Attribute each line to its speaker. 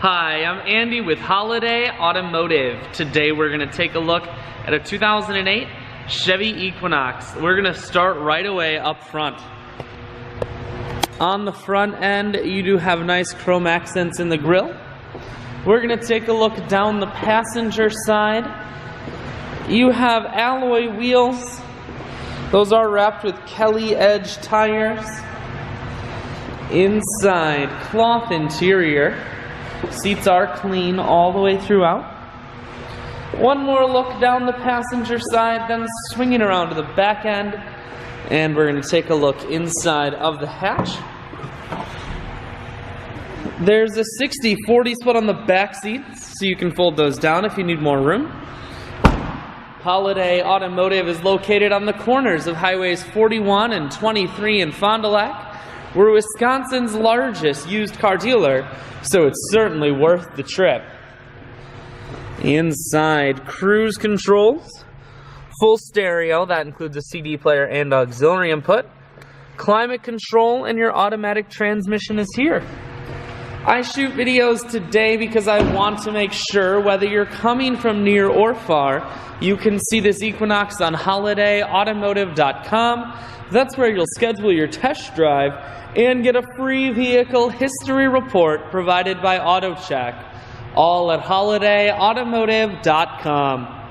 Speaker 1: Hi, I'm Andy with Holiday Automotive. Today we're going to take a look at a 2008 Chevy Equinox. We're going to start right away up front. On the front end, you do have nice chrome accents in the grille. We're going to take a look down the passenger side. You have alloy wheels. Those are wrapped with Kelly Edge tires. Inside, cloth interior. Seats are clean all the way throughout. One more look down the passenger side, then swinging around to the back end, and we're going to take a look inside of the hatch. There's a 60/40 split on the back seats, so you can fold those down if you need more room. Holiday Automotive is located on the corners of Highways 41 and 23 in Fond du Lac. We're Wisconsin's largest used car dealer, so it's certainly worth the trip. Inside, cruise controls, full stereo, that includes a CD player and auxiliary input, climate control, and your automatic transmission is here. I shoot videos today because I want to make sure whether you're coming from near or far, you can see this Equinox on holidayautomotive.com. That's where you'll schedule your test drive and get a free vehicle history report provided by AutoCheck. All at holidayautomotive.com.